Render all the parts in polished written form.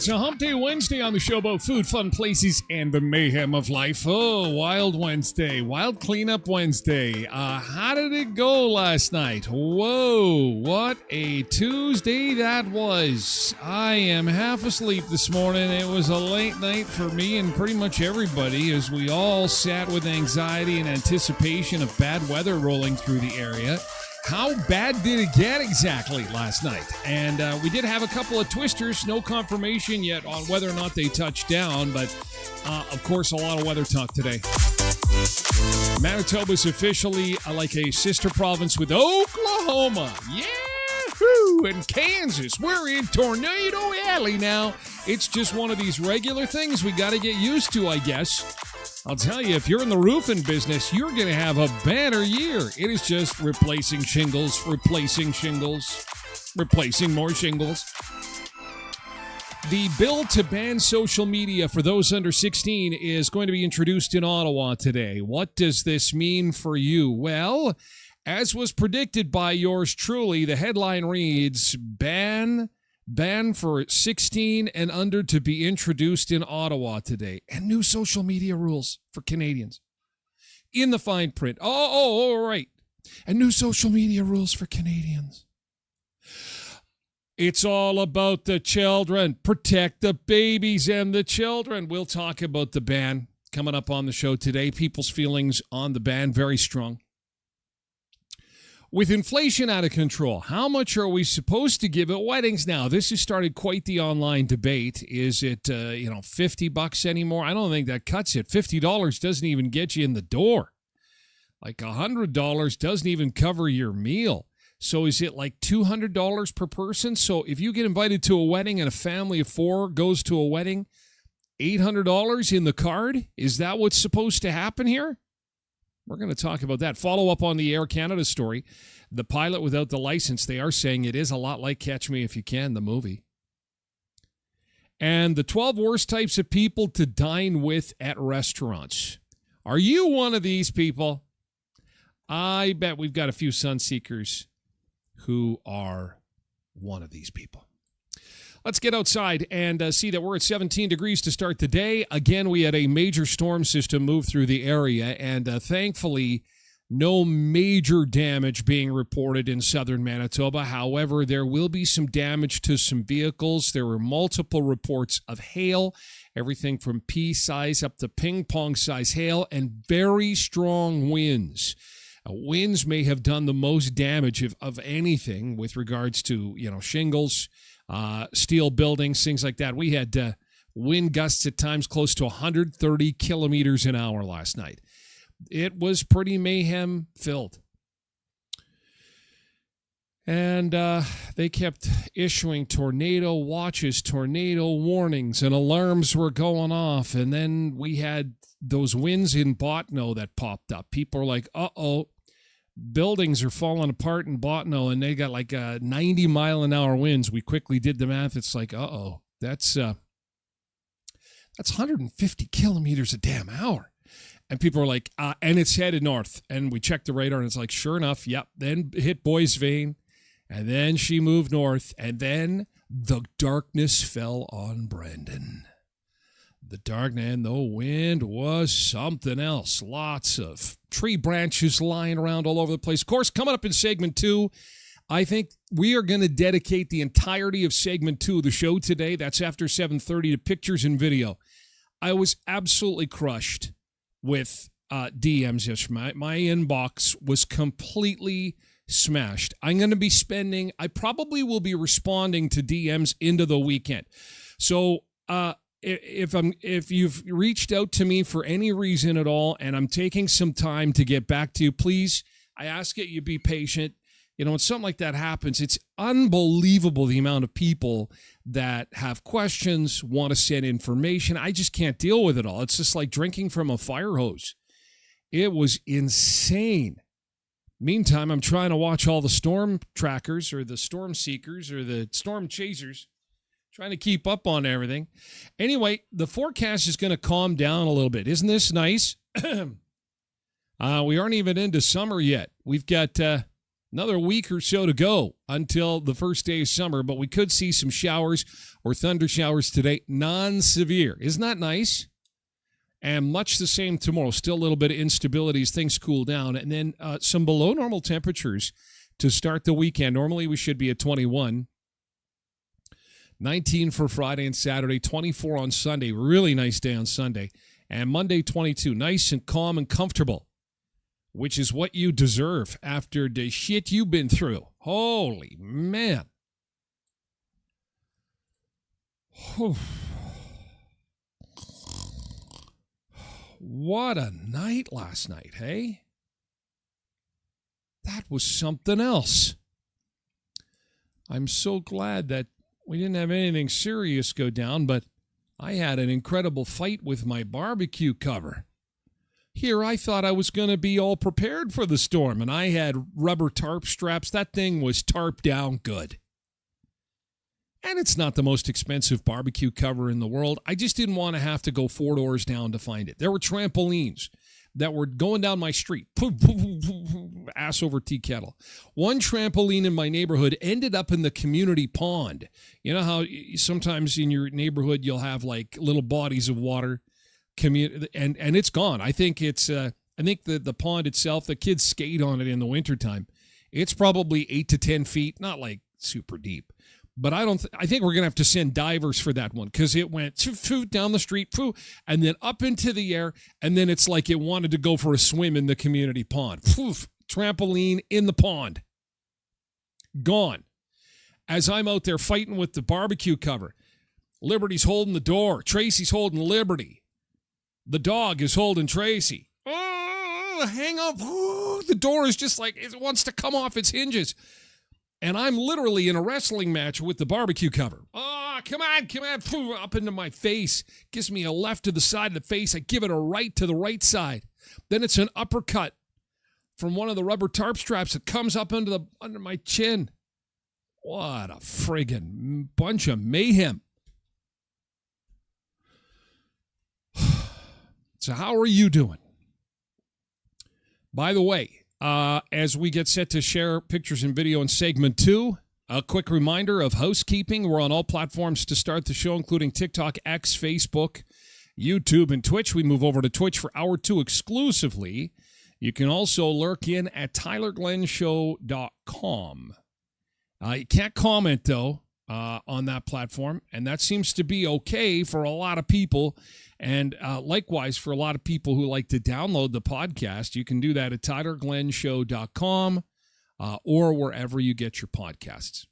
It's a hump day Wednesday on the show about food, fun places, and the mayhem of life. Oh, Wild Wednesday, Wild Cleanup Wednesday. How did it go last night? Whoa, what a Tuesday that was. I am half asleep this morning. It was a late night for me and pretty much everybody as we all sat with anxiety and anticipation of bad weather rolling through the area. How bad did it get exactly last night? And we did have a couple of twisters, no confirmation yet on whether or not they touched down, but of course a lot of weather talk today. Manitoba's officially like a sister province with Oklahoma. Yahoo! And Kansas. We're in Tornado Alley now. It's just one of these regular things we got to get used to, I guess. I'll tell you, if you're in the roofing business, you're going to have a banner year. It is just replacing shingles, replacing more shingles. The bill to ban social media for those under 16 is going to be introduced in Ottawa today. What does this mean for you? Well, as was predicted by yours truly, the headline reads, Ban for 16 and under to be introduced in Ottawa today. And new social media rules for Canadians. In the fine print. All right. And new social media rules for Canadians. It's all about the children. Protect the babies and the children. We'll talk about the ban coming up on the show today. People's feelings on the ban, very strong. With inflation out of control, how much are we supposed to give at weddings now? This has started quite the online debate. Is it, $50 anymore? I don't think that cuts it. $50 doesn't even get you in the door. Like $100 doesn't even cover your meal. So is it like $200 per person? So if you get invited to a wedding and a family of four goes to a wedding, $800 in the card? Is that what's supposed to happen here? We're going to talk about that. Follow up on the Air Canada story. The pilot without the license, they are saying it is a lot like Catch Me If You Can, the movie. And the 12 worst types of people to dine with at restaurants. Are you one of these people? I bet we've got a few sun seekers who are one of these people. Let's get outside and see that we're at 17 degrees to start the day. Again, we had a major storm system move through the area, and thankfully, No major damage being reported in southern Manitoba. However, there will be some damage to some vehicles. There were multiple reports of hail, everything from pea size up to ping pong size hail, and very strong winds. Winds may have done the most damage of anything with regards to, shingles, steel buildings, things like that. We had wind gusts at times close to 130 kilometers an hour last night. It was pretty mayhem filled. And they kept issuing tornado watches, tornado warnings, and alarms were going off. And then we had those winds in Botno that popped up. People are like, uh-oh, buildings are falling apart in Botno, and they got like 90-mile-an-hour winds. We quickly did the math. It's like, uh-oh, that's 150 kilometers a damn hour. And people are like, and it's headed north. And we checked the radar, and it's like, sure enough, yep. Then hit Boys Vein, and then she moved north, and then the darkness fell on Brandon. The darkness and the wind was something else. Lots of tree branches lying around all over the place. Of course, coming up in segment 2, I think we are going to dedicate the entirety of segment 2 of the show today. That's after 7:30 to pictures and video. I was absolutely crushed with DMs yesterday. My inbox was completely smashed. I'm going to be I probably will be responding to DMs into the weekend. So if you've reached out to me for any reason at all, and I'm taking some time to get back to you, please, I ask that you be patient. When something like that happens, it's unbelievable the amount of people that have questions, want to send information. I just can't deal with it all. It's just like drinking from a fire hose. It was insane. Meantime, I'm trying to watch all the storm trackers or the storm seekers or the storm chasers, trying to keep up on everything. Anyway, the forecast is going to calm down a little bit. Isn't this nice? We aren't even into summer yet. We've got another week or so to go until the first day of summer, but we could see some showers or thunder showers today, non-severe. Isn't that nice? And much the same tomorrow. Still a little bit of instability as things cool down. And then some below normal temperatures to start the weekend. Normally we should be at 21. 19 for Friday and Saturday, 24 on Sunday. Really nice day on Sunday. And Monday, 22. Nice and calm and comfortable, which is what you deserve after the shit you've been through. Holy man. What a night last night, hey? That was something else. I'm so glad that we didn't have anything serious go down, but I had an incredible fight with my barbecue cover. Here, I thought I was going to be all prepared for the storm, and I had rubber tarp straps. That thing was tarped down good. And it's not the most expensive barbecue cover in the world. I just didn't want to have to go 4 doors down to find it. There were trampolines that were going down my street. Ass over tea kettle. One trampoline in my neighborhood ended up in the community pond. You know how sometimes in your neighborhood you'll have like little bodies of water, and it's gone. I think it's the pond itself, the kids skate on it in the wintertime. It's probably 8 to 10 feet, not like super deep. But I think we're going to have to send divers for that one because it went down the street, and then up into the air, and then it's like it wanted to go for a swim in the community pond. Trampoline in the pond. Gone. As I'm out there fighting with the barbecue cover, Liberty's holding the door. Tracy's holding Liberty. The dog is holding Tracy. Oh, hang on. Oh, the door is just like it wants to come off its hinges. And I'm literally in a wrestling match with the barbecue cover. Oh, come on. Up into my face. Gives me a left to the side of the face. I give it a right to the right side. Then it's an uppercut from one of the rubber tarp straps that comes up under my chin. What a friggin' bunch of mayhem. So how are you doing? By the way, as we get set to share pictures and video in segment 2, a quick reminder of housekeeping. We're on all platforms to start the show, including TikTok, X, Facebook, YouTube, and Twitch. We move over to Twitch for hour 2 exclusively. You can also lurk in at tylerglenshow.com. You can't comment, though, on that platform, and that seems to be okay for a lot of people. And likewise, for a lot of people who like to download the podcast, you can do that at tylerglenshow.com or wherever you get your podcasts.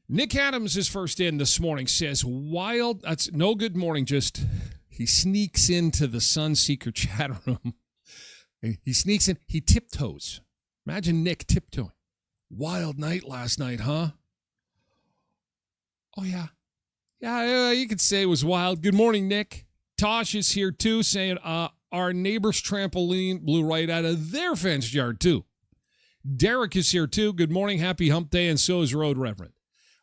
Nick Adams is first in this morning, says, wild, that's no good morning, just he sneaks into the Sunseeker chat room. He sneaks in, he tiptoes. Imagine Nick tiptoeing. Wild night last night, huh? Oh, yeah. Yeah, you could say it was wild. Good morning, Nick. Tosh is here, too, saying our neighbor's trampoline blew right out of their fenced yard, too. Derek is here, too. Good morning. Happy hump day, and so is Road Reverend.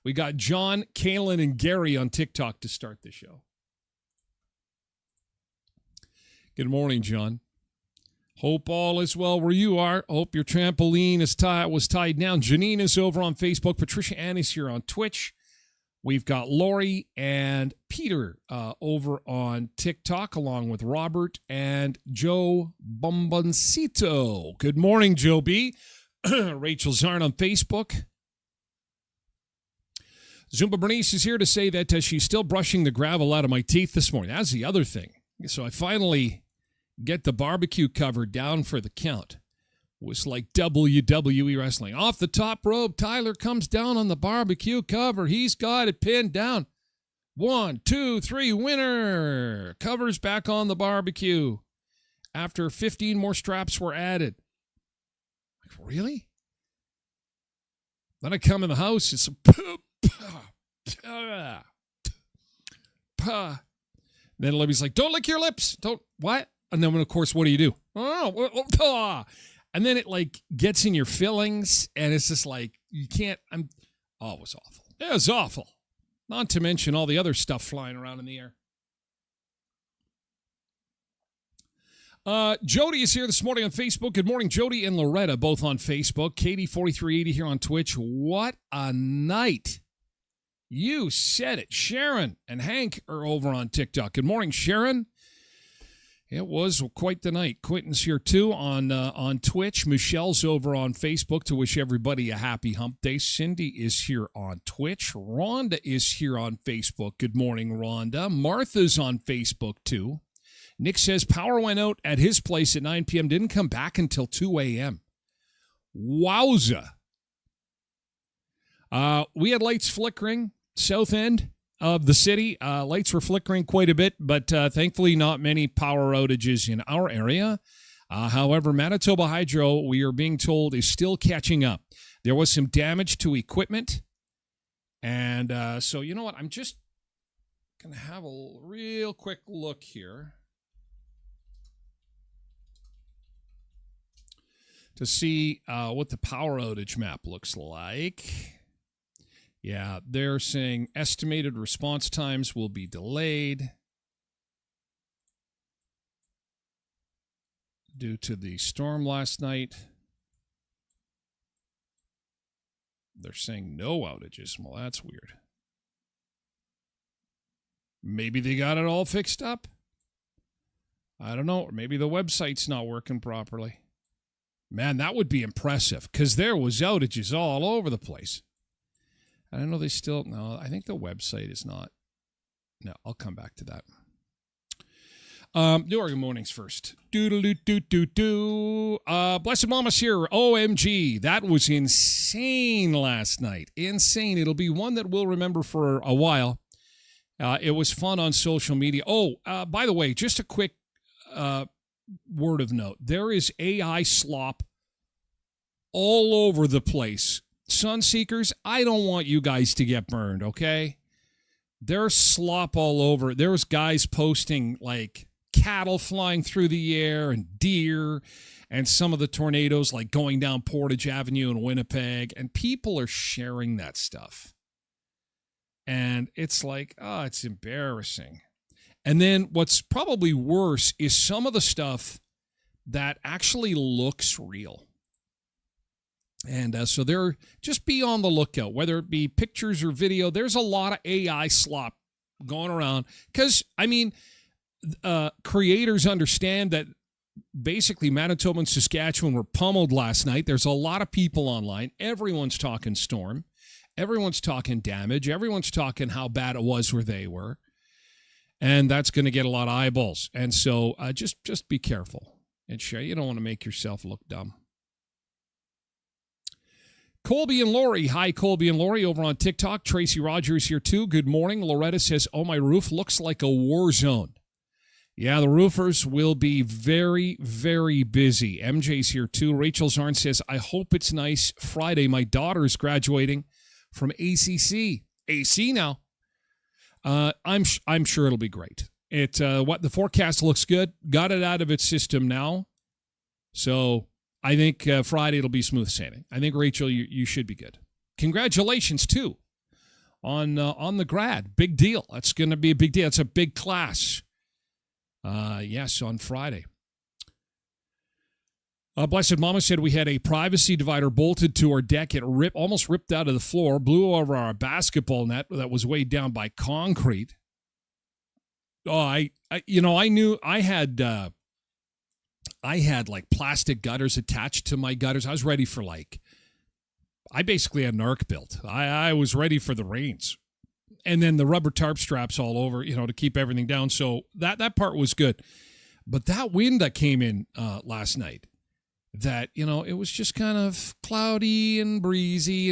We got John, Kaylin, and Gary on TikTok to start the show. Good morning, John. Hope all is well where you are. Hope your trampoline was tied down. Janine is over on Facebook. Patricia Ann is here on Twitch. We've got Lori and Peter over on TikTok, along with Robert and Joe Bomboncito. Good morning, Joe B. Rachel Zarn on Facebook. Zumba Bernice is here to say that she's still brushing the gravel out of my teeth this morning. That's the other thing. So I finally get the barbecue cover down for the count. It was like WWE wrestling. Off the top rope, Tyler comes down on the barbecue cover. He's got it pinned down. 1, 2, 3, winner. Cover's back on the barbecue after 15 more straps were added. Like, really? Then I come in the house. It's a then Libby's like, don't lick your lips. Don't, what? And then, of course, what do? And then it, like, gets in your fillings, and it's just like, you can't, it was awful. It was awful. Not to mention all the other stuff flying around in the air. Jody is here this morning on Facebook. Good morning, Jody and Loretta, both on Facebook. Katie4380 here on Twitch. What a night. You said it. Sharon and Hank are over on TikTok. Good morning, Sharon. It was quite the night. Quentin's here, too, on Twitch. Michelle's over on Facebook to wish everybody a happy hump day. Cindy is here on Twitch. Rhonda is here on Facebook. Good morning, Rhonda. Martha's on Facebook, too. Nick says power went out at his place at 9 p.m. Didn't come back until 2 a.m. Wowza. We had lights flickering. South end of the city. Lights were flickering quite a bit, but thankfully not many power outages in our area. However, Manitoba Hydro, we are being told, is still catching up. There was some damage to equipment. And so, you know what? I'm just going to have a real quick look here to see what the power outage map looks like. Yeah, they're saying estimated response times will be delayed due to the storm last night. They're saying no outages. Well, that's weird. Maybe they got it all fixed up. I don't know. Or maybe the website's not working properly. Man, that would be impressive because there was outages all over the place. I don't know they still, no, I think the website is not. No, I'll come back to that. Do our good mornings first. Blessed Mama's here. OMG. That was insane last night. Insane. It'll be one that we'll remember for a while. It was fun on social media. Oh, by the way, just a quick word of note. There is AI slop all over the place. Sunseekers, I don't want you guys to get burned, okay? There's slop all over. There was guys posting, like, cattle flying through the air and deer and some of the tornadoes, like, going down Portage Avenue in Winnipeg. And people are sharing that stuff. And it's like, oh, it's embarrassing. And then what's probably worse is some of the stuff that actually looks real. And so they're just be on the lookout, whether it be pictures or video. There's a lot of AI slop going around because, I mean, creators understand that basically Manitoba and Saskatchewan were pummeled last night. There's a lot of people online. Everyone's talking storm. Everyone's talking damage. Everyone's talking how bad it was where they were. And that's going to get a lot of eyeballs. And so just be careful. And sure, you don't want to make yourself look dumb. Colby and Lori. Hi, Colby and Lori over on TikTok. Tracy Rogers here too. Good morning. Loretta says, oh, my roof looks like a war zone. Yeah, the roofers will be very, very busy. MJ's here too. Rachel Zarn says, I hope it's nice Friday. My daughter is graduating from ACC. AC now. I'm sure it'll be great. The forecast looks good. Got it out of its system now. So I think Friday it'll be smooth sailing. I think, Rachel, you should be good. Congratulations, too, on the grad. Big deal. That's going to be a big deal. It's a big class. Yes, on Friday. Blessed Mama said we had a privacy divider bolted to our deck. It almost ripped out of the floor, blew over our basketball net that was weighed down by concrete. Oh, I knew I had like plastic gutters attached to my gutters. I was ready for I basically had an arc built. I was ready for the rains. And then the rubber tarp straps all over, to keep everything down. So that part was good. But that wind that came in last night, that, it was just kind of cloudy and breezy.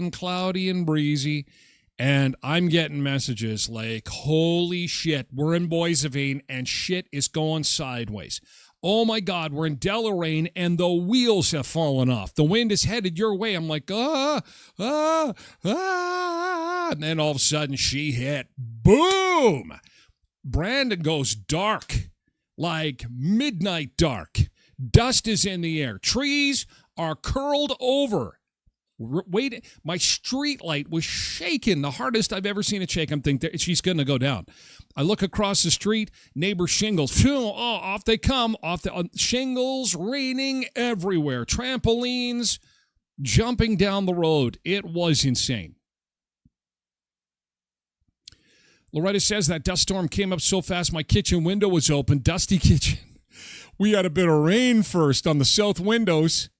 And I'm getting messages like, holy shit, we're in Boissevain and shit is going sideways. Oh my God, we're in Deloraine and the wheels have fallen off. The wind is headed your way. I'm like, And then all of a sudden she hit. Boom! Brandon goes dark, like midnight dark. Dust is in the air. Trees are curled over. Wait, my street light was shaking, the hardest I've ever seen it shake. I'm thinking she's going to go down. I look across the street, neighbor shingles. Phew, off they come. Off the shingles raining everywhere. Trampolines jumping down the road. It was insane. Loretta says that dust storm came up so fast my kitchen window was open. Dusty kitchen. We had a bit of rain first on the south windows.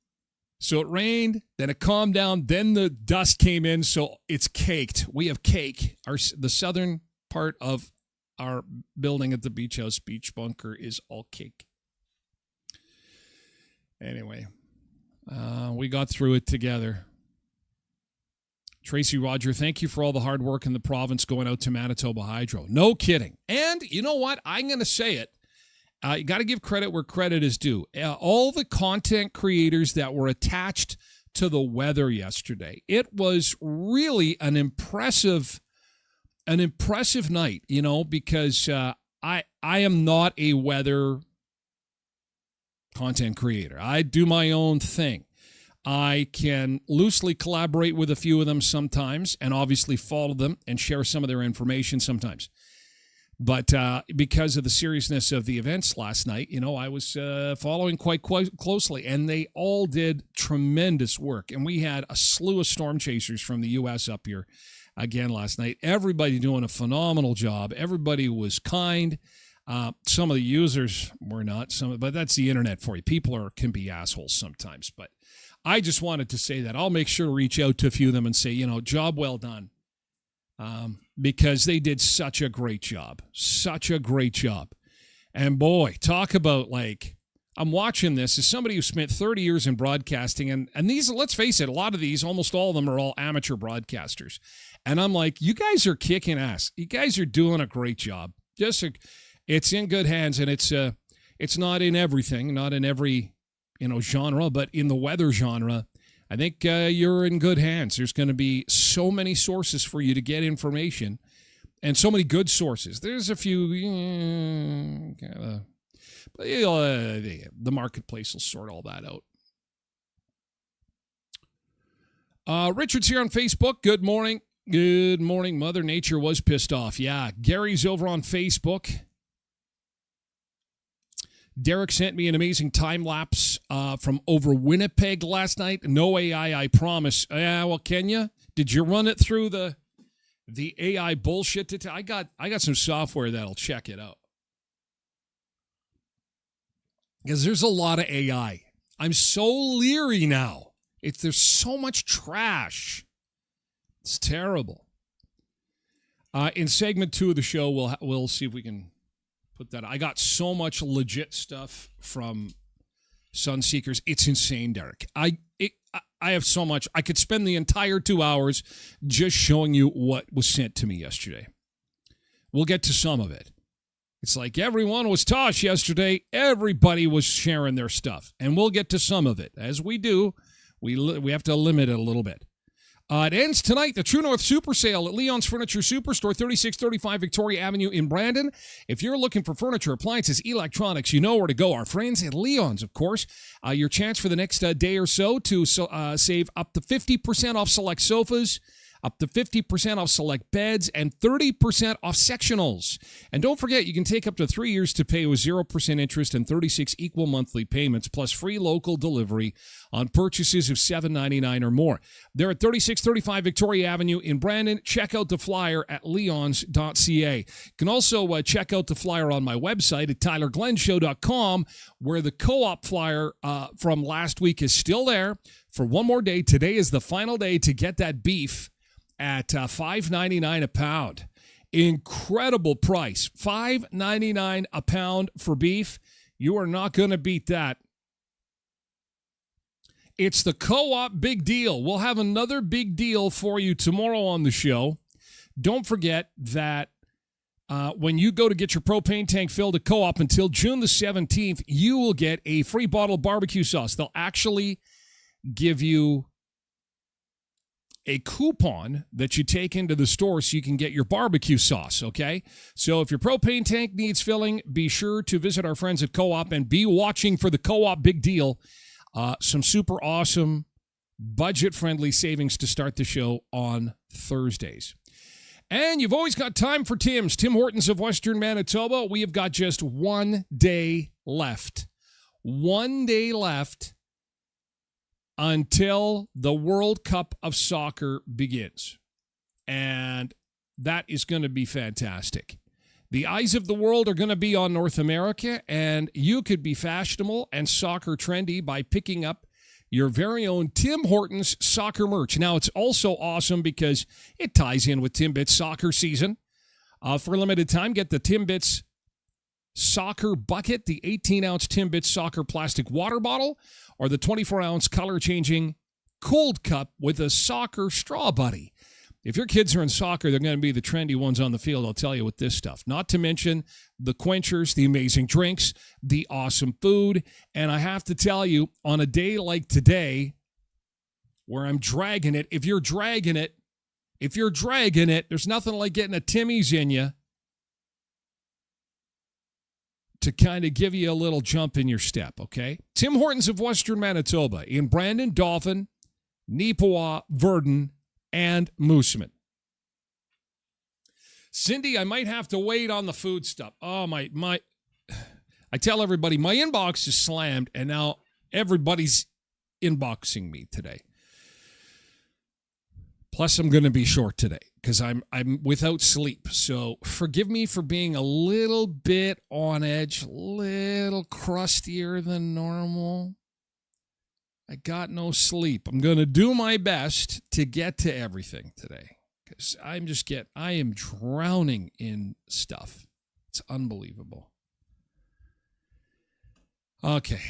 So it rained, then it calmed down, then the dust came in, so it's caked. We have cake. The southern part of our building at the beach house, beach bunker, is all cake. Anyway, we got through it together. Tracy Roger, thank you for all the hard work in the province going out to Manitoba Hydro. No kidding. And you know what? I'm going to say it. You got to give credit where credit is due. All the content creators that were attached to the weather yesterday, it was really an impressive night, because I am not a weather content creator. I do my own thing. I can loosely collaborate with a few of them sometimes and obviously follow them and share some of their information sometimes. But because of the seriousness of the events last night, I was following quite closely, and they all did tremendous work. And we had a slew of storm chasers from the U.S. up here again last night. Everybody doing a phenomenal job. Everybody was kind. Some of the users were not, but that's the internet for you. People can be assholes sometimes. But I just wanted to say that. I'll make sure to reach out to a few of them and say, job well done. Because they did such a great job. And boy, talk about I'm watching this as somebody who spent 30 years in broadcasting, and these, let's face it, a lot of these, almost all of them are all amateur broadcasters. And I'm like, you guys are kicking ass. You guys are doing a great job. It's in good hands, and it's not in everything, not in every, genre, but in the weather genre, I think you're in good hands. There's going to be so many sources for you to get information, and so many good sources. There's a few, but the marketplace will sort all that out. Richard's here on Facebook. Good morning. Good morning. Mother Nature was pissed off. Yeah, Gary's over on Facebook. Derek sent me an amazing time lapse from over Winnipeg last night. No AI, I promise. Yeah, well, Kenya, did you run it through the AI bullshit? I got some software that'll check it out. because there's a lot of AI. I'm so leery now. There's so much trash. It's terrible. In segment 2 of the show, we'll see if we can put that. I got so much legit stuff from Sunseekers. It's insane, Derek. I have so much. I could spend the entire 2 hours just showing you what was sent to me yesterday. We'll get to some of it. It's like everyone was Tosh yesterday. Everybody was sharing their stuff. And we'll get to some of it. As we do, we have to limit it a little bit. It ends tonight, the True North Super Sale at Leon's Furniture Superstore, 3635 Victoria Avenue in Brandon. If you're looking for furniture, appliances, electronics, you know where to go. Our friends at Leon's, of course. Your chance for the next day or so to save up to 50% off select sofas, up to 50% off select beds, and 30% off sectionals. And don't forget, you can take up to 3 years to pay with 0% interest and 36 equal monthly payments, plus free local delivery on purchases of $7.99 or more. They're at 3635 Victoria Avenue in Brandon. Check out the flyer at leons.ca. You can also check out the flyer on my website at tylerglenshow.com, where the co-op flyer from last week is still there for one more day. Today is the final day to get that beef at $5.99 a pound. Incredible price. $5.99 a pound for beef. You are not going to beat that. It's the co-op big deal. We'll have another big deal for you tomorrow on the show. Don't forget that when you go to get your propane tank filled at co-op until June the 17th, you will get a free bottle of barbecue sauce. They'll actually give you a coupon that you take into the store so you can get your barbecue sauce, okay? So if your propane tank needs filling, be sure to visit our friends at Co-op and be watching for the Co-op big deal. Some super awesome, budget-friendly savings to start the show on Thursdays. And you've always got time for Tim's, Tim Hortons of Western Manitoba. We have got just 1 day left. 1 day left until the World Cup of Soccer begins. And that is going to be fantastic. The eyes of the world are going to be on North America, and you could be fashionable and soccer trendy by picking up your very own Tim Hortons soccer merch. Now, it's also awesome because it ties in with Timbits soccer season. For a limited time, get the Timbits soccer bucket, the 18-ounce Timbits soccer plastic water bottle, or the 24-ounce color-changing cold cup with a soccer straw buddy. If your kids are in soccer, they're going to be the trendy ones on the field, I'll tell you, with this stuff. Not to mention the quenchers, the amazing drinks, the awesome food. And I have to tell you, on a day like today, where I'm dragging it, if you're dragging it, there's nothing like getting a Timmy's in you to kind of give you a little jump in your step, okay? Tim Hortons of Western Manitoba in Brandon, Dauphin, Neepawa, Verdun, and Mooseman. Cindy, I might have to wait on the food stuff. Oh, my I tell everybody my inbox is slammed, and now everybody's inboxing me today. Plus, I'm going to be short today because I'm without sleep. So forgive me for being a little bit on edge, a little crustier than normal. I got no sleep. I'm going to do my best to get to everything today because I am drowning in stuff. It's unbelievable. Okay.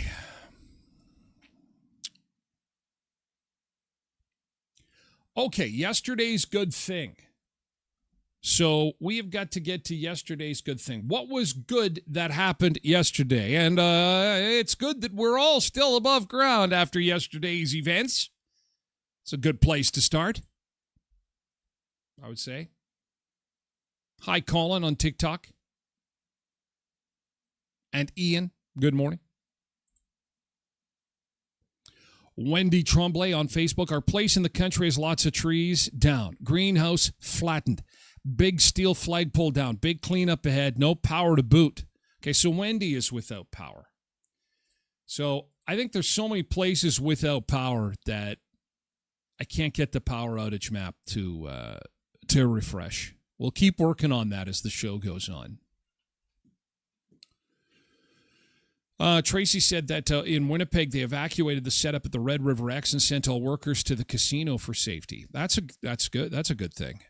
Okay, yesterday's good thing. So we have got to get to yesterday's good thing. What was good that happened yesterday? And it's good that we're all still above ground after yesterday's events. It's a good place to start, I would say. Hi, Colin on TikTok. And Ian, good morning. Wendy Tremblay on Facebook. Our place in the country has lots of trees down. Greenhouse flattened. Big steel flagpole down. Big cleanup ahead. No power to boot. Okay, so Wendy is without power. So I think there's so many places without power that I can't get the power outage map to refresh. We'll keep working on that as the show goes on. Tracy said that in Winnipeg they evacuated the setup at the Red River X and sent all workers to the casino for safety. That's good. That's a good thing.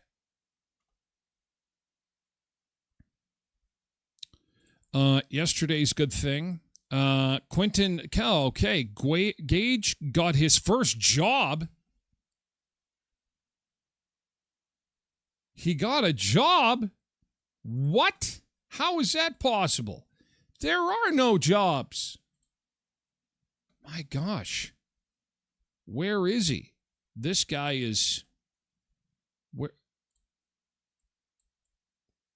Yesterday's good thing. Quentin, okay, Gage got his first job. He got a job? What? How is that possible? There are no jobs. My gosh. Where is he? This guy is... Where?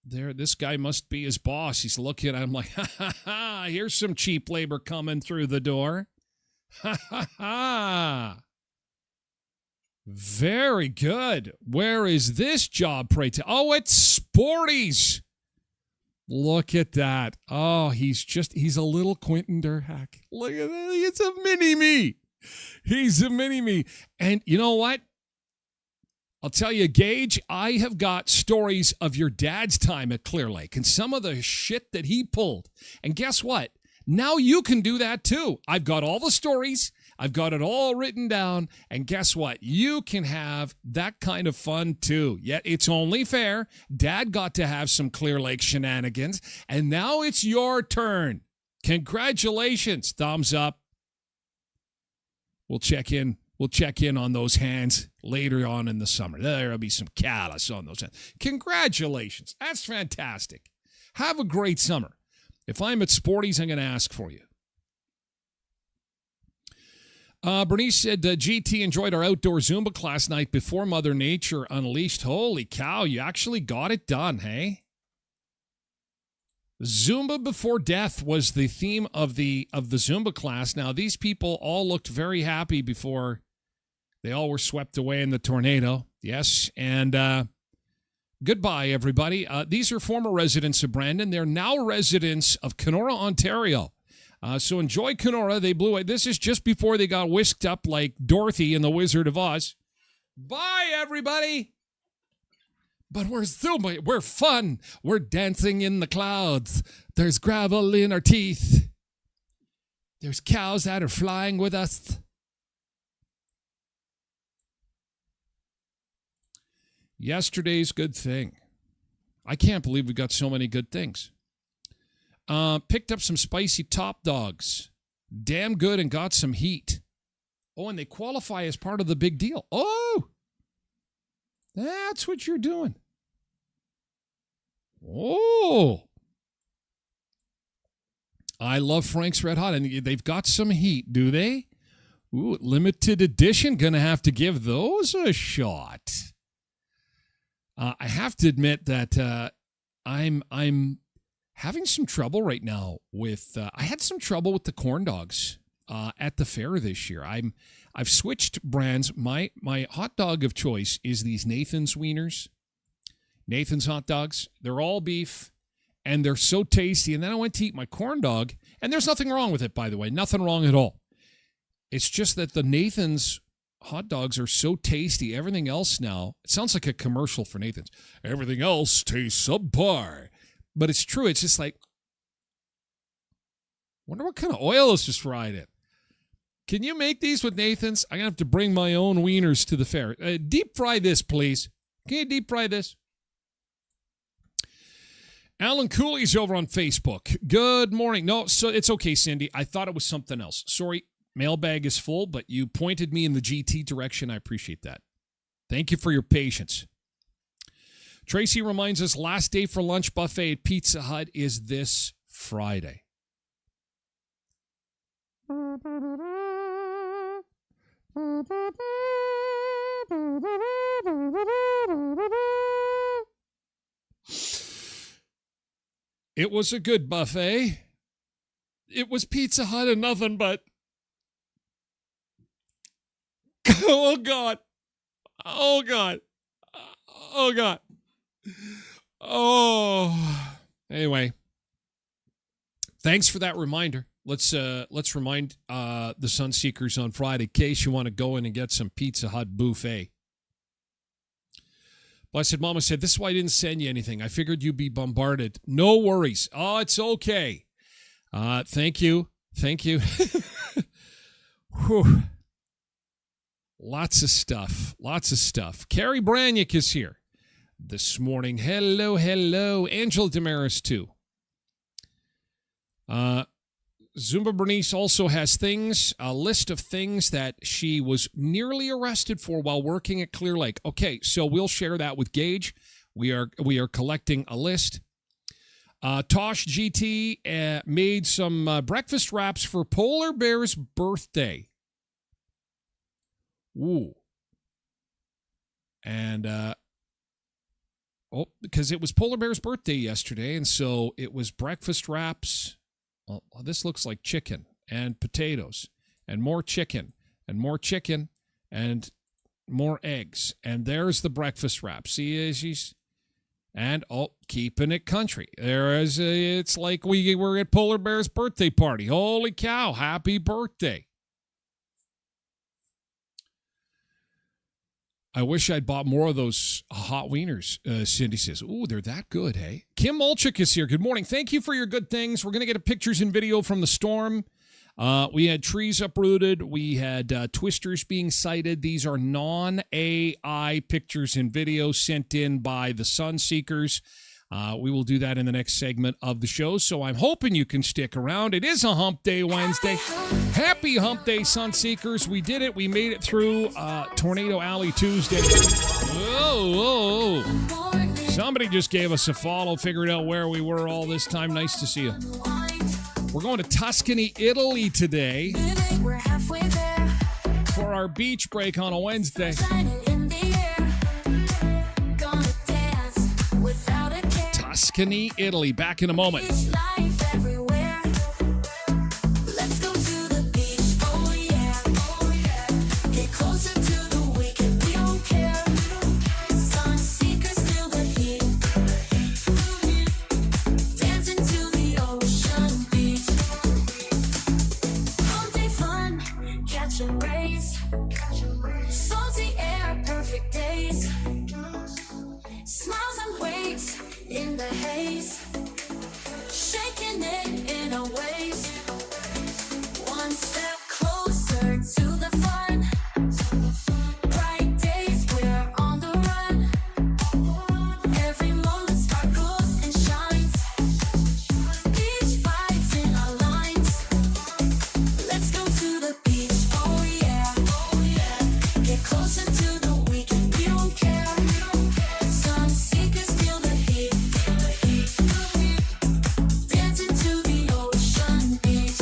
There, this guy must be his boss. He's looking at him like, ha, ha, ha, here's some cheap labor coming through the door. Ha, ha, ha. Very good. Where is this job, pray tell? Oh, it's Sporties. Look at that. Oh, he's a little Quentin Durhack. Look at that. It's a mini-me. He's a mini-me. And you know what? I'll tell you, Gage, I have got stories of your dad's time at Clear Lake and some of the shit that he pulled. And guess what? Now you can do that too. I've got all the stories. I've got it all written down. And guess what? You can have that kind of fun too. Yet it's only fair. Dad got to have some Clear Lake shenanigans. And now it's your turn. Congratulations. Thumbs up. We'll check in. We'll check in on those hands later on in the summer. There'll be some callus on those hands. Congratulations. That's fantastic. Have a great summer. If I'm at Sporties, I'm going to ask for you. Bernice said, GT enjoyed our outdoor Zumba class night before Mother Nature unleashed. Holy cow, you actually got it done, hey? Zumba before death was the theme of the Zumba class. Now, these people all looked very happy before they all were swept away in the tornado. Yes, and goodbye, everybody. These are former residents of Brandon. They're now residents of Kenora, Ontario. So enjoy Kenora. They blew it. This is just before they got whisked up like Dorothy in The Wizard of Oz. Bye, everybody. But we're Zumba. We're fun. We're dancing in the clouds. There's gravel in our teeth. There's cows that are flying with us. Yesterday's good thing. I can't believe we got so many good things. Picked up some spicy top dogs. Damn good and got some heat. Oh, and they qualify as part of the big deal. Oh, that's what you're doing. Oh, I love Frank's Red Hot, and they've got some heat, do they? Ooh, limited edition. Gonna have to give those a shot. I have to admit that I'm having some trouble right now with. I had some trouble with the corn dogs at the fair this year. I've switched brands. My hot dog of choice is these Nathan's Wieners. Nathan's hot dogs. They're all beef, and they're so tasty. And then I went to eat my corn dog, and there's nothing wrong with it, by the way. Nothing wrong at all. It's just that the Nathan's hot dogs are so tasty. Everything else now, it sounds like a commercial for Nathan's. Everything else tastes subpar. But it's true. It's just like, wonder what kind of oil is just fried in. Can you make these with Nathan's? I'm going to have to bring my own wieners to the fair. Deep fry this, please. Can you deep fry this? Alan Cooley's over on Facebook. Good morning. No, so it's okay, Cindy. I thought it was something else. Sorry, mailbag is full, but you pointed me in the GT direction. I appreciate that. Thank you for your patience. Tracy reminds us last day for lunch buffet at Pizza Hut is this Friday. It was a good buffet. It was Pizza Hut and nothing but... Oh, God. Oh, God. Oh, God. Oh. Anyway. Thanks for that reminder. Let's remind the Sunseekers on Friday in case you want to go in and get some Pizza Hut buffet. Blessed Mama said, this is why I didn't send you anything. I figured you'd be bombarded. No worries. Oh, it's okay. Thank you. Thank you. Whew. Lots of stuff. Carrie Branick is here this morning. Hello. Angela Damaris, too. Zumba Bernice also has a list of things that she was nearly arrested for while working at Clear Lake. Okay, so we'll share that with Gage. We are collecting a list. Tosh GT made some breakfast wraps for Polar Bear's birthday. Ooh. And, because it was Polar Bear's birthday yesterday, and so it was breakfast wraps. Well, this looks like chicken and potatoes and more chicken and more chicken and more eggs. And there's the breakfast wrap. See, she's... And, keeping it country. It's like we were at Polar Bear's birthday party. Holy cow, happy birthday. I wish I'd bought more of those hot wieners, Cindy says. Ooh, they're that good, hey? Kim Molchik is here. Good morning. Thank you for your good things. We're going to get pictures and video from the storm. We had trees uprooted. We had twisters being sighted. These are non-AI pictures and videos sent in by the Sun Seekers. We will do that in the next segment of the show, so I'm hoping you can stick around. It is a Hump Day Wednesday. Happy Hump Day, Sun Seekers. We did it. We made it through Tornado Alley Tuesday. Whoa. Somebody just gave us a follow, figured out where we were all this time. Nice to see you. We're going to Tuscany, Italy today for our beach break on a Wednesday. Tuscany, Italy. Back in a moment. Salty air, perfect days. Smiles and waves in the haze. Shaking it in a ways. One step closer to the fun. Bright days, we're on the run. Every moment sparkles and shines. Beach vibes in our lines. Let's go to the beach, oh yeah. Get closer to the weekend, we don't care. Sun seekers feel the heat. Dancing to the ocean beach.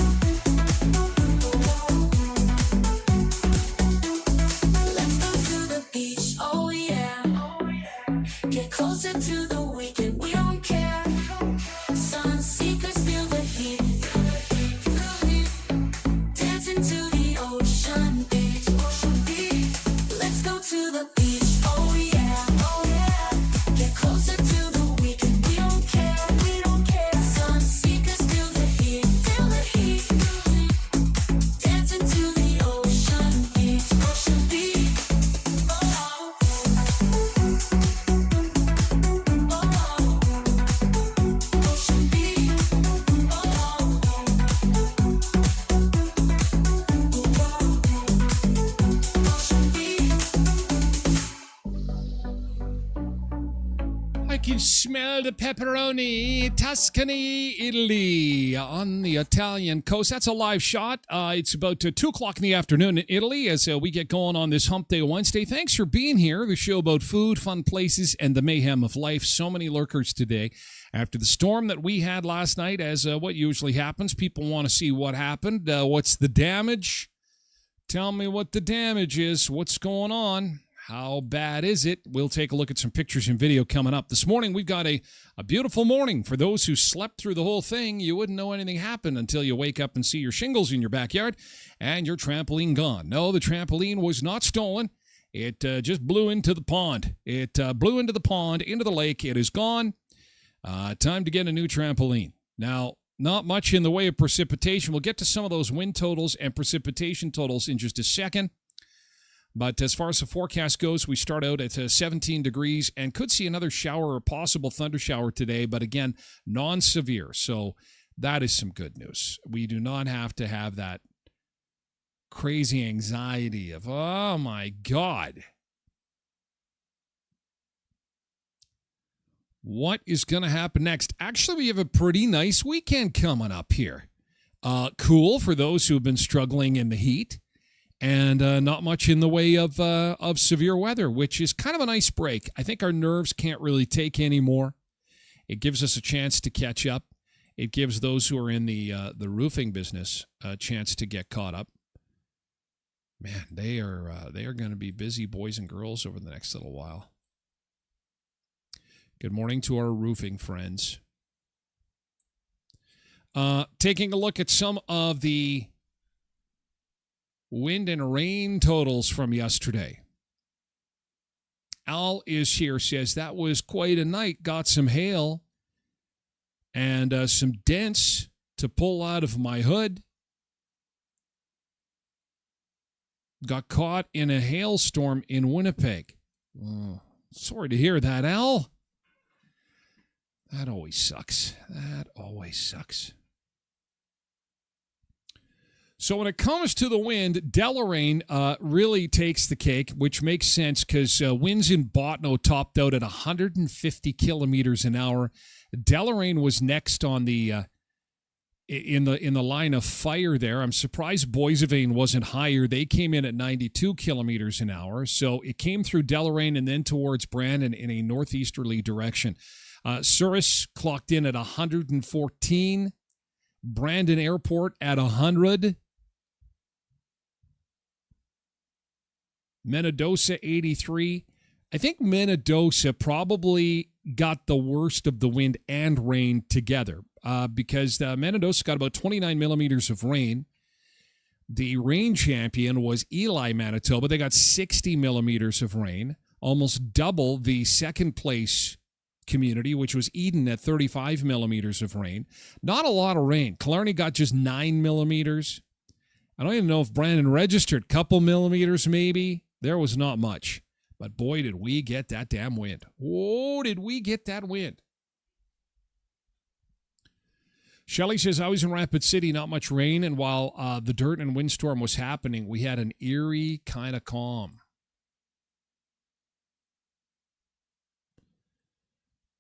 Let's go to the beach, oh yeah. Get closer to the weekend, we don't care. Sun seekers feel the heat. Dancing to the ocean beach. Let's go to the beach, oh yeah. Get closer to the weekend, we don't care. Sun seekers feel the heat. Dancing to the ocean beach. I can smell the pepperoni. Tuscany, Italy, on the Italian coast. That's a live shot. It's about 2 o'clock in the afternoon in Italy as we get going on this Hump Day Wednesday. Thanks for being here. The show about food, fun places, and the mayhem of life. So many lurkers today. After the storm that we had last night, as what usually happens, people want to see what happened. What's the damage? Tell me what the damage is. What's going on? How bad is it? We'll take a look at some pictures and video coming up. This morning, we've got a beautiful morning. For those who slept through the whole thing, you wouldn't know anything happened until you wake up and see your shingles in your backyard and your trampoline gone. No, the trampoline was not stolen. It just blew into the pond. It blew into the pond, into the lake. It is gone. Time to get a new trampoline. Now, not much in the way of precipitation. We'll get to some of those wind totals and precipitation totals in just a second. But as far as the forecast goes, we start out at 17 degrees and could see another shower or possible thunder shower today, but again, non-severe. So that is some good news. We do not have to have that crazy anxiety of, oh my God, what is going to happen next? Actually, we have a pretty nice weekend coming up here. Cool for those who have been struggling in the heat. And not much in the way of severe weather, which is kind of a nice break. I think our nerves can't really take any more. It gives us a chance to catch up. It gives those who are in the roofing business a chance to get caught up. Man, they are going to be busy boys and girls over the next little while. Good morning to our roofing friends. Taking a look at some of the wind and rain totals from yesterday. Al is here, says that was quite a night. Got some hail and some dents to pull out of my hood. Got caught in a hailstorm in Winnipeg. Oh, sorry to hear that, Al. That always sucks. So when it comes to the wind, Deloraine really takes the cake, which makes sense because winds in Botno topped out at 150 kilometers an hour. Deloraine was next on the in the line of fire there. I'm surprised Boissevain wasn't higher. They came in at 92 kilometers an hour. So it came through Deloraine and then towards Brandon in a northeasterly direction. Souris clocked in at 114. Brandon Airport at 100. Menadosa 83. I think Menadosa probably got the worst of the wind and rain together because Menadosa got about 29 millimeters of rain. The rain champion was Eli, Manitoba. They got 60 millimeters of rain, almost double the second place community, which was Eden at 35 millimeters of rain. Not a lot of rain. Killarney got just 9 millimeters. I don't even know if Brandon registered. Couple millimeters maybe. There was not much. But boy, did we get that damn wind. Oh, did we get that wind. Shelley says, I was in Rapid City, not much rain, and while the dirt and windstorm was happening, we had an eerie kind of calm.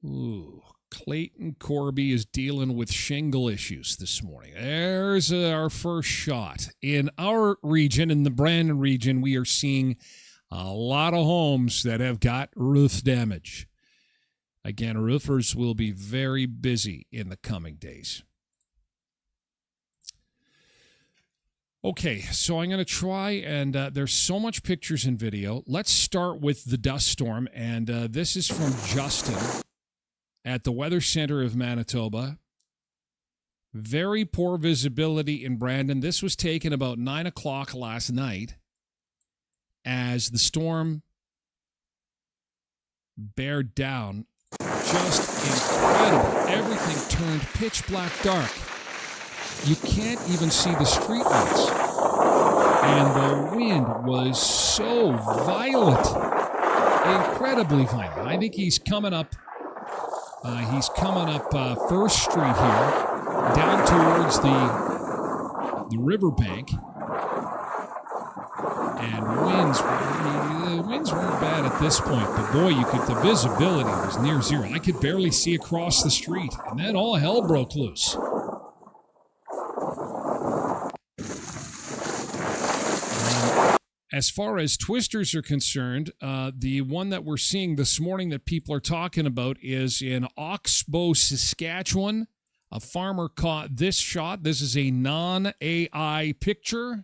Ooh, Clayton Corby is dealing with shingle issues this morning. There's our first shot. In our region, in the Brandon region, we are seeing a lot of homes that have got roof damage. Again, roofers will be very busy in the coming days. Okay, so I'm going to try, and there's so much pictures and video. Let's start with the dust storm, and this is from Justin at the Weather Center of Manitoba. Very poor visibility in Brandon. This was taken about 9 o'clock last night as the storm bared down. Just incredible. Everything turned pitch black dark. You can't even see the streetlights. And the wind was so violent. Incredibly violent. I think he's coming up First Street here, down towards the riverbank. And winds weren't bad at this point, but boy, the visibility was near zero. I could barely see across the street, and then all hell broke loose. As far as twisters are concerned, the one that we're seeing this morning that people are talking about is in Oxbow, Saskatchewan. A farmer caught this shot. This is a non-AI picture.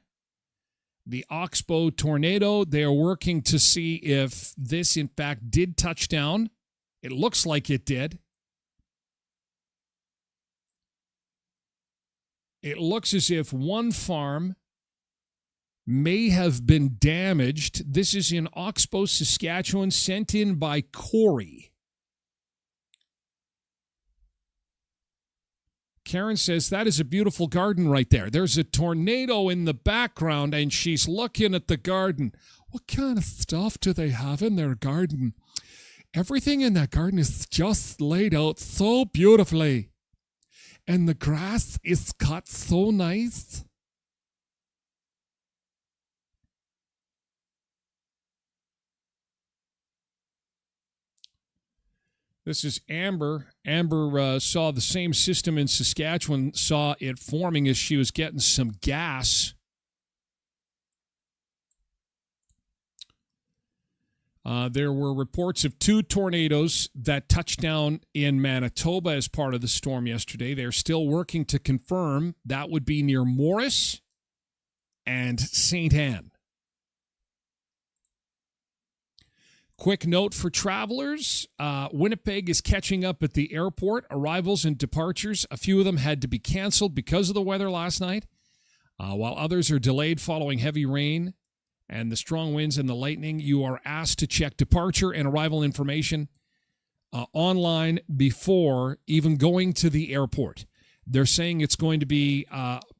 The Oxbow tornado. They are working to see if this, in fact, did touch down. It looks like it did. It looks as if one farm may have been damaged. This is in Oxbow, Saskatchewan, sent in by Corey. Karen says, that is a beautiful garden right there. There's a tornado in the background, and she's looking at the garden. What kind of stuff do they have in their garden? Everything in that garden is just laid out so beautifully. And the grass is cut so nice. This is Amber. Amber saw the same system in Saskatchewan, saw it forming as she was getting some gas. There were reports of 2 tornadoes that touched down in Manitoba as part of the storm yesterday. They're still working to confirm. That would be near Morris and St. Anne. Quick note for travelers, Winnipeg is catching up at the airport. Arrivals and departures, a few of them had to be canceled because of the weather last night, while others are delayed following heavy rain and the strong winds and the lightning. You are asked to check departure and arrival information online before even going to the airport. They're saying it's going to be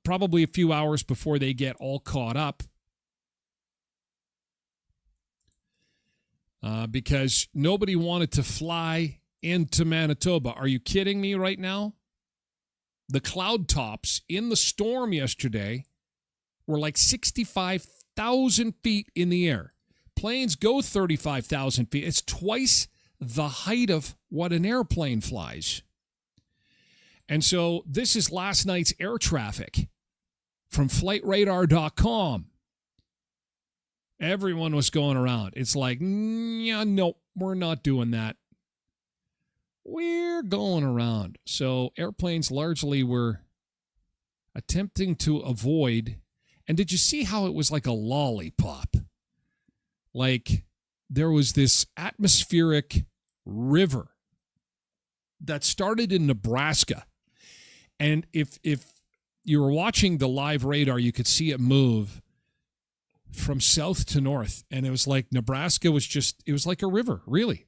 probably a few hours before they get all caught up. Because nobody wanted to fly into Manitoba. Are you kidding me right now? The cloud tops in the storm yesterday were like 65,000 feet in the air. Planes go 35,000 feet. It's twice the height of what an airplane flies. And so this is last night's air traffic from flightradar.com. Everyone was going around. It's like, yeah, no, we're not doing that. We're going around. So airplanes largely were attempting to avoid. And did you see how it was like a lollipop? Like there was this atmospheric river that started in Nebraska. And if you were watching the live radar, you could see it move from south to north, and it was like Nebraska was just, it was like a river, really.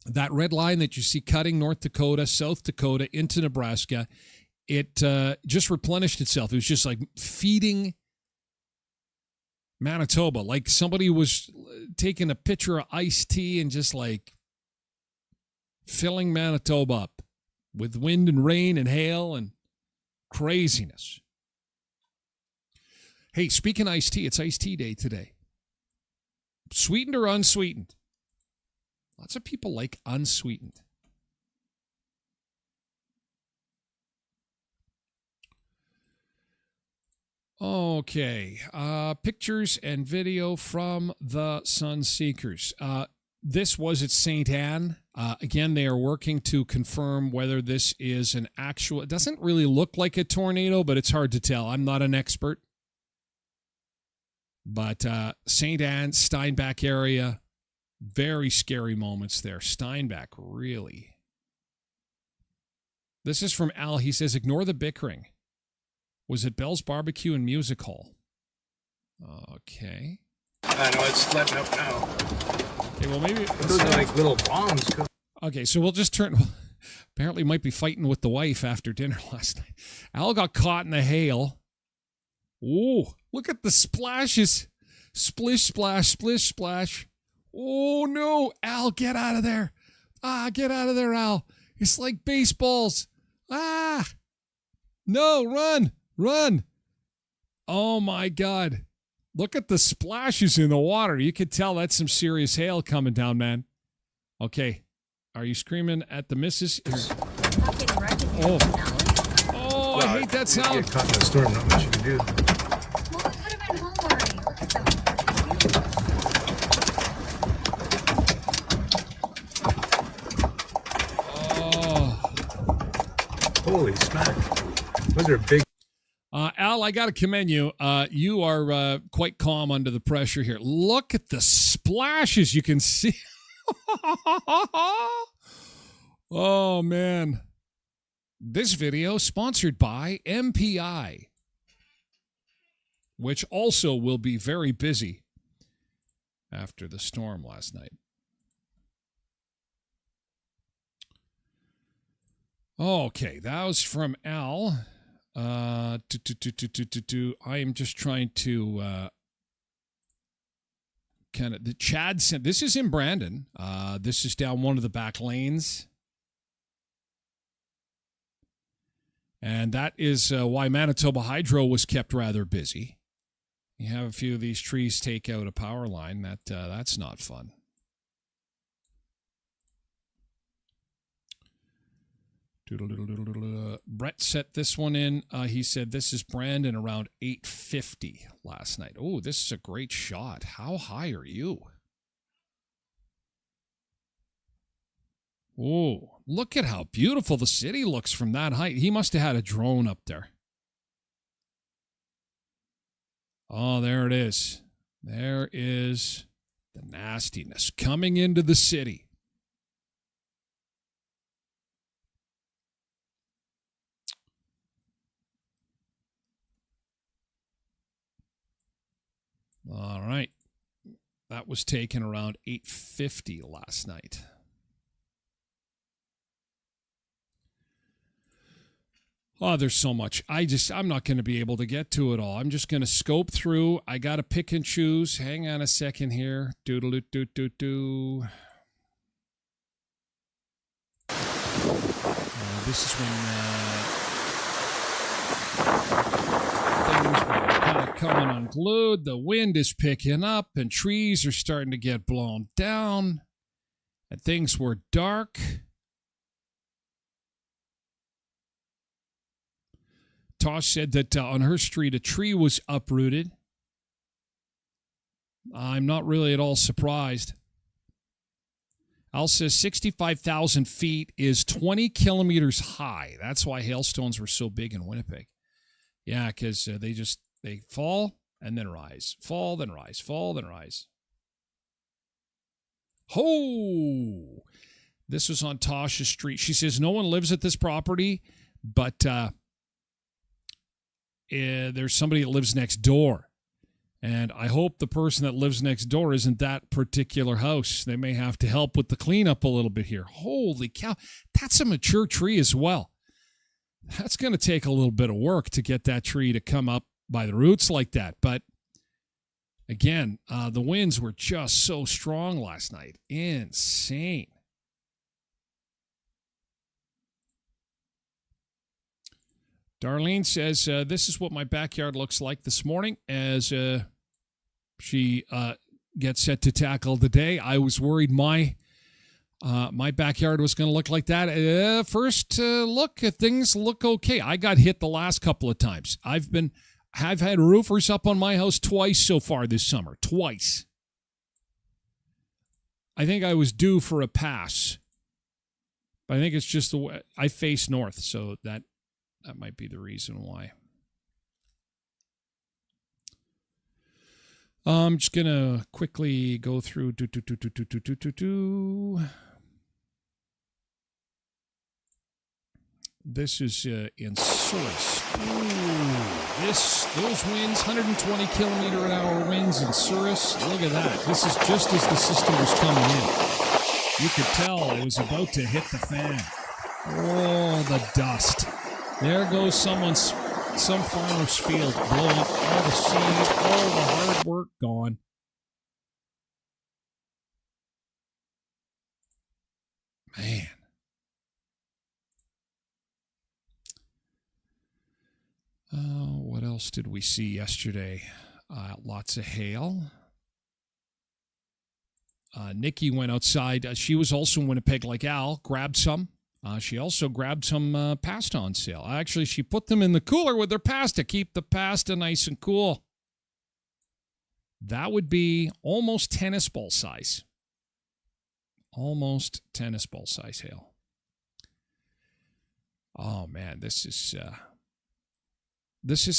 That red line that you see cutting North Dakota, South Dakota into Nebraska, it just replenished itself. It was just like feeding Manitoba, like somebody was taking a pitcher of iced tea and just like filling Manitoba up with wind and rain and hail and craziness. Hey, speaking of iced tea, it's iced tea day today. Sweetened or unsweetened? Lots of people like unsweetened. Okay. Pictures and video from the Sunseekers. This was at St. Anne. Again, they are working to confirm whether this is an actual... It doesn't really look like a tornado, but it's hard to tell. I'm not an expert. But St. Anne, Steinbach area, very scary moments there. Steinbach, really. This is from Al. He says, ignore the bickering. Was it Bell's Barbecue and Music Hall? Okay. I know, it's letting up now. Okay, well, maybe... Those are like little bombs. Okay, so we'll just turn... Apparently might be fighting with the wife after dinner last night. Al got caught in the hail. Ooh, look at the splashes. Splish, splash, splish, splash. Oh, no. Al, get out of there. Get out of there, Al. It's like baseballs. No, run, run. Oh, my God. Look at the splashes in the water. You could tell that's some serious hail coming down, man. Okay. Are you screaming at the missus? Oh, well, I hate that sound. You get caught in the storm, not much you can do. Well, put him in home already. Look at them. Holy smack. Those are big. Al, I got to commend you. You are quite calm under the pressure here. Look at the splashes you can see. Oh, man. This video sponsored by MPI, which also will be very busy after the storm last night. Okay, that was from Al. I am just trying to kind of the Chad sent. This is in Brandon. This is down one of the back lanes. And that is why Manitoba Hydro was kept rather busy. You have a few of these trees take out a power line. That's not fun. Brett set this one in. He said this is Brandon around 850 last night. Oh, this is a great shot. How high are you? Oh, look at how beautiful the city looks from that height. He must have had a drone up there. Oh, there it is. There is the nastiness coming into the city. All right. That was taken around 8:50 last night. Oh, there's so much. I'm not going to be able to get to it all. I'm just going to scope through. I got to pick and choose. Hang on a second here. Doodle-doo-doo-doo-doo. This is when things were kind of coming unglued. The wind is picking up and trees are starting to get blown down. And things were dark. Tosh said that on her street, a tree was uprooted. I'm not really at all surprised. Al says 65,000 feet is 20 kilometers high. That's why hailstones were so big in Winnipeg. Yeah, because they fall and then rise. Fall, then rise. Fall, then rise. Ho! This was on Tosh's street. She says no one lives at this property, but there's somebody that lives next door. And I hope the person that lives next door isn't that particular house. They may have to help with the cleanup a little bit here. Holy cow. That's a mature tree as well. That's going to take a little bit of work to get that tree to come up by the roots like that. But again, the winds were just so strong last night. Insane. Darlene says, this is what my backyard looks like this morning as she gets set to tackle the day. I was worried my backyard was going to look like that. First look, things look okay. I got hit the last couple of times. I've had roofers up on my house twice so far this summer. Twice. I think I was due for a pass. But I think it's just the way I face north, so that might be the reason why. I'm just going to quickly go through. This is in Souris. Those winds, 120 kilometer an hour winds in Souris. Look at that. This is just as the system was coming in. You could tell it was about to hit the fan. Oh, the dust. There goes some farmer's field blowing all the seed, all the hard work gone. Man. What else did we see yesterday? Lots of hail. Nikki went outside. She was also in Winnipeg like Al, grabbed some. She also grabbed some pasta on sale. Actually, she put them in the cooler with her pasta. Keep the pasta nice and cool. That would be almost tennis ball size. Almost tennis ball size hail. Oh, man, this is,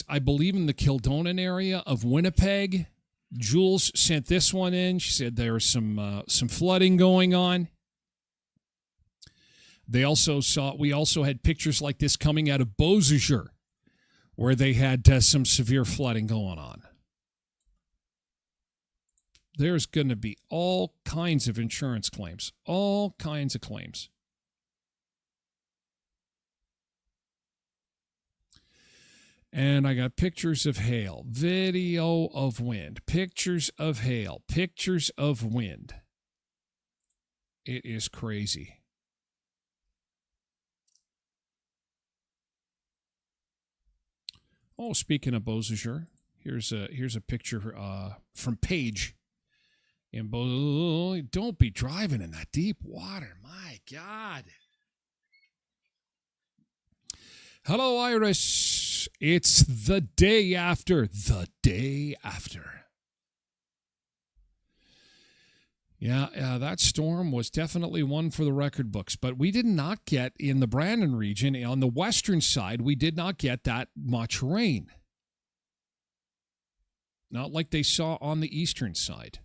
I believe, in the Kildonan area of Winnipeg. Jules sent this one in. She said there was some flooding going on. We also had pictures like this coming out of Beausejour, where they had some severe flooding going on. There's going to be all kinds of insurance claims, all kinds of claims. And I got pictures of hail, video of wind, pictures of hail, pictures of wind. It is crazy. Oh, speaking of Beausejour, here's a picture from Paige. And don't be driving in that deep water. My God. Hello, Iris. It's the day after. The day after. Yeah, that storm was definitely one for the record books. But we did not get, in the Brandon region, on the western side, we did not get that much rain. Not like they saw on the eastern side.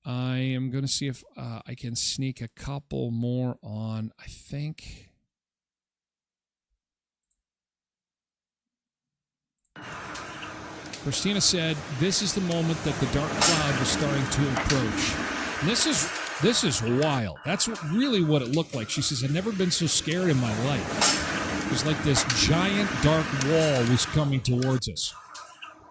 I am going to see if I can sneak a couple more on, I think. Christina said, this is the moment that the dark cloud was starting to approach. And this is wild. That's really what it looked like. She says, I've never been so scared in my life. It was like this giant dark wall was coming towards us.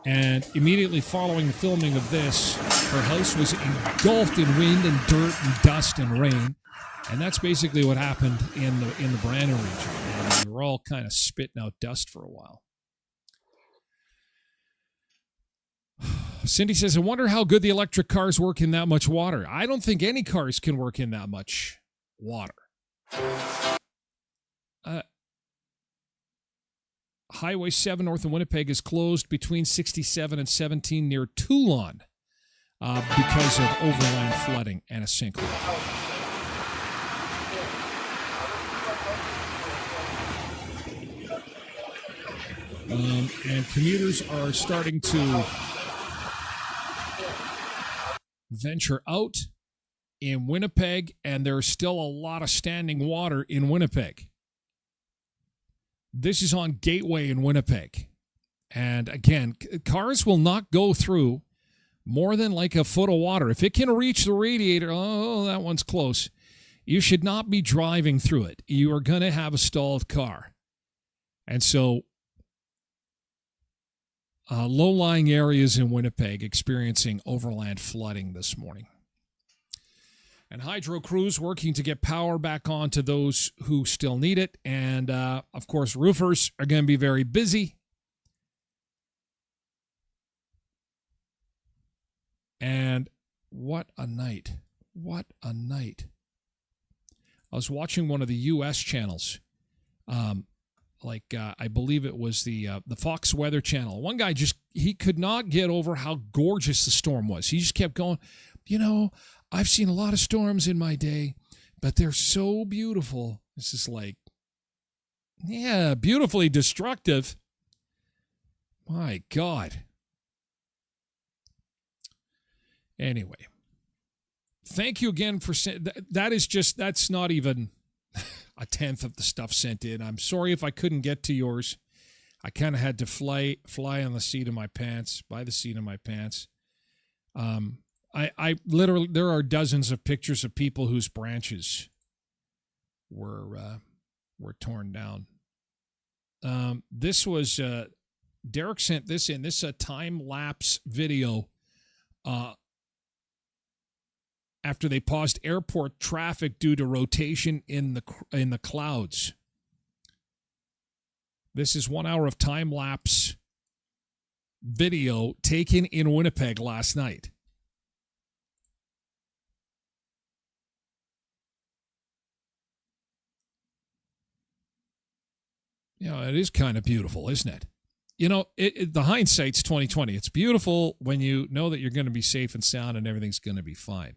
And immediately following the filming of this, her house was engulfed in wind and dirt and dust and rain. And that's basically what happened in the Brandon region. And we were all kind of spitting out dust for a while. Cindy says, I wonder how good the electric cars work in that much water. I don't think any cars can work in that much water. Highway 7 north of Winnipeg is closed between 67 and 17 near Toulon because of overland flooding and a sinkhole. And commuters are starting to venture out in Winnipeg, and there's still a lot of standing water in Winnipeg. This is on Gateway in Winnipeg. And again, cars will not go through more than like a foot of water. If it can reach the radiator, oh, that one's close. You should not be driving through it. You are going to have a stalled car. And so low-lying areas in Winnipeg experiencing overland flooding this morning. And hydro crews working to get power back on to those who still need it. And, of course, roofers are going to be very busy. And what a night. What a night. I was watching one of the U.S. channels. I believe it was the Fox Weather Channel. One guy he could not get over how gorgeous the storm was. He just kept going, I've seen a lot of storms in my day, but they're so beautiful. It's just like, yeah, beautifully destructive. My God. Anyway, thank you again for that's not even a tenth of the stuff sent in. I'm sorry if I couldn't get to yours. I kind of had to fly on the seat of my pants, by the seat of my pants. I literally, there are dozens of pictures of people whose branches were torn down. This was, Derek sent this in. This is a time-lapse video after they paused airport traffic due to rotation in the clouds. This is 1 hour of time-lapse video taken in Winnipeg last night. It is kind of beautiful, isn't it? The hindsight's 2020. It's beautiful when you know that you're going to be safe and sound and everything's going to be fine.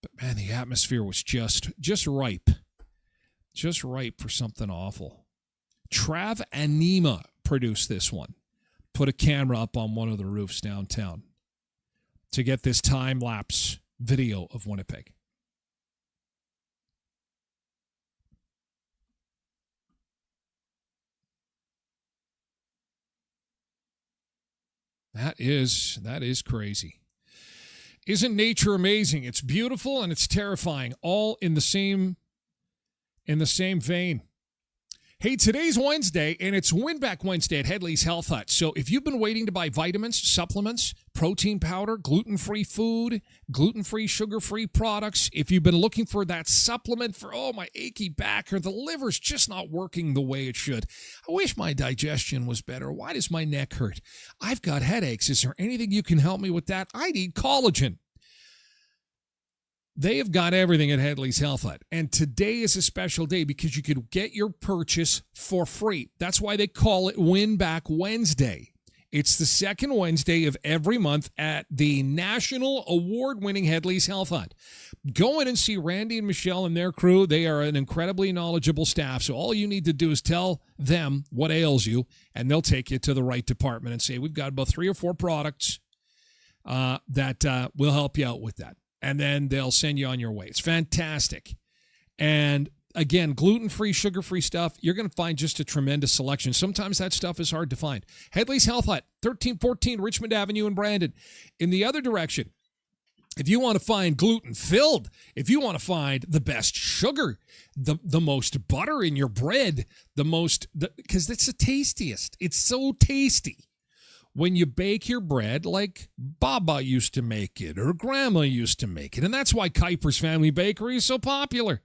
But man, the atmosphere was just ripe. Just ripe for something awful. Trav and Nima produced this one. Put a camera up on one of the roofs downtown to get this time-lapse video of Winnipeg. That is crazy. Isn't nature amazing? It's beautiful and it's terrifying, all in the same vein. Hey, today's Wednesday, and it's Win Back Wednesday at Headley's Health Hut. So if you've been waiting to buy vitamins, supplements, protein powder, gluten-free food, gluten-free, sugar-free products, if you've been looking for that supplement for, my achy back or the liver's just not working the way it should. I wish my digestion was better. Why does my neck hurt? I've got headaches. Is there anything you can help me with that? I need collagen. They have got everything at Headley's Health Hut. And today is a special day because you could get your purchase for free. That's why they call it Win Back Wednesday. It's the second Wednesday of every month at the national award-winning Headley's Health Hut. Go in and see Randy and Michelle and their crew. They are an incredibly knowledgeable staff. So all you need to do is tell them what ails you, and they'll take you to the right department and say, we've got about 3 or 4 products that will help you out with that. And then they'll send you on your way. It's fantastic. And again, gluten-free, sugar-free stuff, you're going to find just a tremendous selection. Sometimes that stuff is hard to find. Headley's Health Hut, 1314 Richmond Avenue in Brandon. In the other direction, if you want to find gluten-filled, if you want to find the best sugar, the most butter in your bread, because it's the tastiest. It's so tasty. When you bake your bread like Baba used to make it or Grandma used to make it. And that's why Kuiper's Family Bakery is so popular.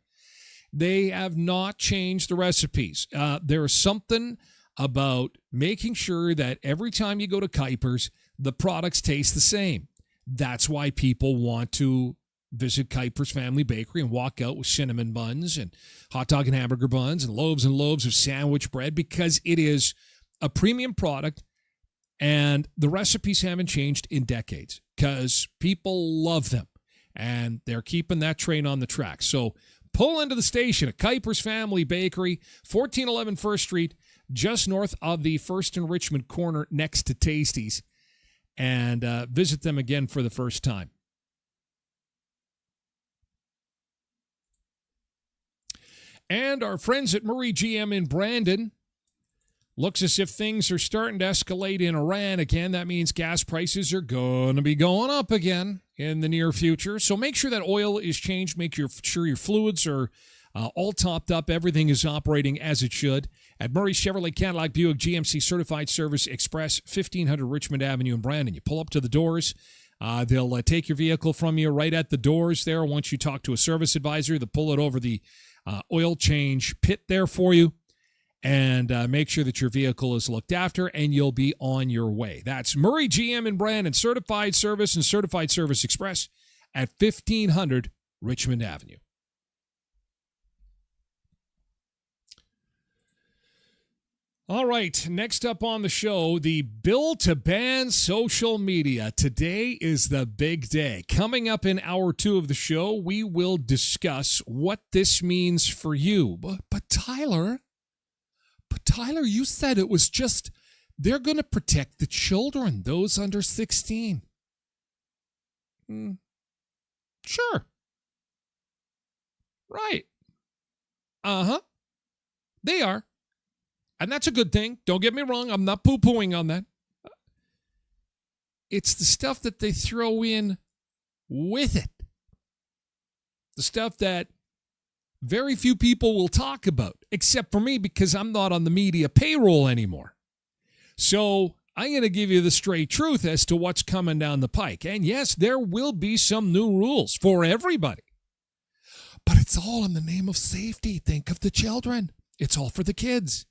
They have not changed the recipes. There is something about making sure that every time you go to Kuiper's, the products taste the same. That's why people want to visit Kuiper's Family Bakery and walk out with cinnamon buns and hot dog and hamburger buns and loaves of sandwich bread, because it is a premium product. And the recipes haven't changed in decades because people love them, and they're keeping that train on the track. So pull into the station at Kuiper's Family Bakery, 1411 First Street, just north of the First and Richmond corner next to Tasty's, and visit them again for the first time. And our friends at Murray GM in Brandon. Looks as if things are starting to escalate in Iran again. That means gas prices are going to be going up again in the near future. So make sure that oil is changed. Make sure your fluids are all topped up. Everything is operating as it should. At Murray Chevrolet Cadillac Buick GMC Certified Service Express, 1500 Richmond Avenue in Brandon. You pull up to the doors. They'll take your vehicle from you right at the doors there. Once you talk to a service advisor, they'll pull it over the oil change pit there for you. And make sure that your vehicle is looked after, and you'll be on your way. That's Murray GM in Brandon, Certified Service and Certified Service Express at 1500 Richmond Avenue. All right, next up on the show, the bill to ban social media. Today is the big day. Coming up in hour 2 of the show, we will discuss what this means for you. But Tyler, you said it was just, they're going to protect the children, those under 16. Sure. Right. Uh-huh. They are. And that's a good thing. Don't get me wrong. I'm not poo-pooing on that. It's the stuff that they throw in with it. The stuff that very few people will talk about, except for me, because I'm not on the media payroll anymore. So I'm going to give you the straight truth as to what's coming down the pike. And yes, there will be some new rules for everybody. But it's all in the name of safety. Think of the children. It's all for the kids.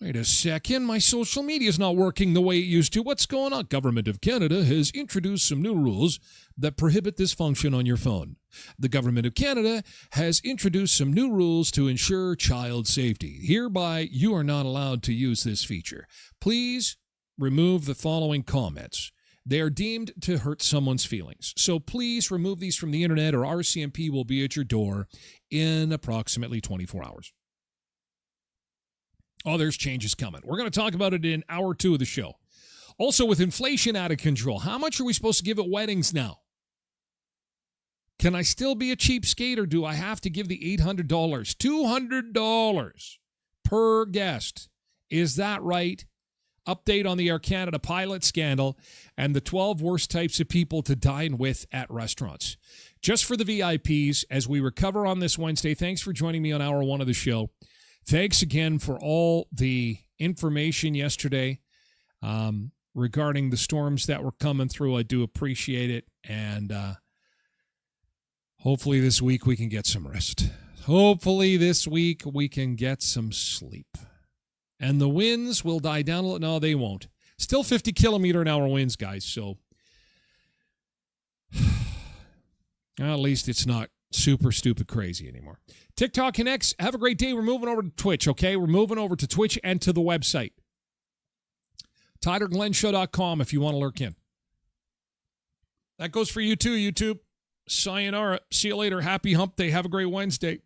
Wait a second, my social media is not working the way it used to. What's going on? Government of Canada has introduced some new rules that prohibit this function on your phone. The Government of Canada has introduced some new rules to ensure child safety. Hereby, you are not allowed to use this feature. Please remove the following comments. They are deemed to hurt someone's feelings. So please remove these from the internet, or RCMP will be at your door in approximately 24 hours. Oh, there's changes coming. We're going to talk about it in hour 2 of the show. Also, with inflation out of control, how much are we supposed to give at weddings now? Can I still be a cheapskate, or do I have to give the $800? $200 per guest. Is that right? Update on the Air Canada pilot scandal and the 12 worst types of people to dine with at restaurants. Just for the VIPs, as we recover on this Wednesday, thanks for joining me on hour 1 of the show. thanks again for all the information yesterday regarding the storms that were coming through. I do appreciate it. And hopefully this week we can get some rest. Hopefully this week we can get some sleep. And the winds will die down a little. No, they won't. Still 50-kilometer-an-hour winds, guys. So at least it's not super stupid crazy anymore. TikTok connects. Have a great day. We're moving over to Twitch, okay? We're moving over to Twitch and to the website. TylerGlenShow.com if you want to lurk in. That goes for you too, YouTube. Sayonara. See you later. Happy hump day. Have a great Wednesday.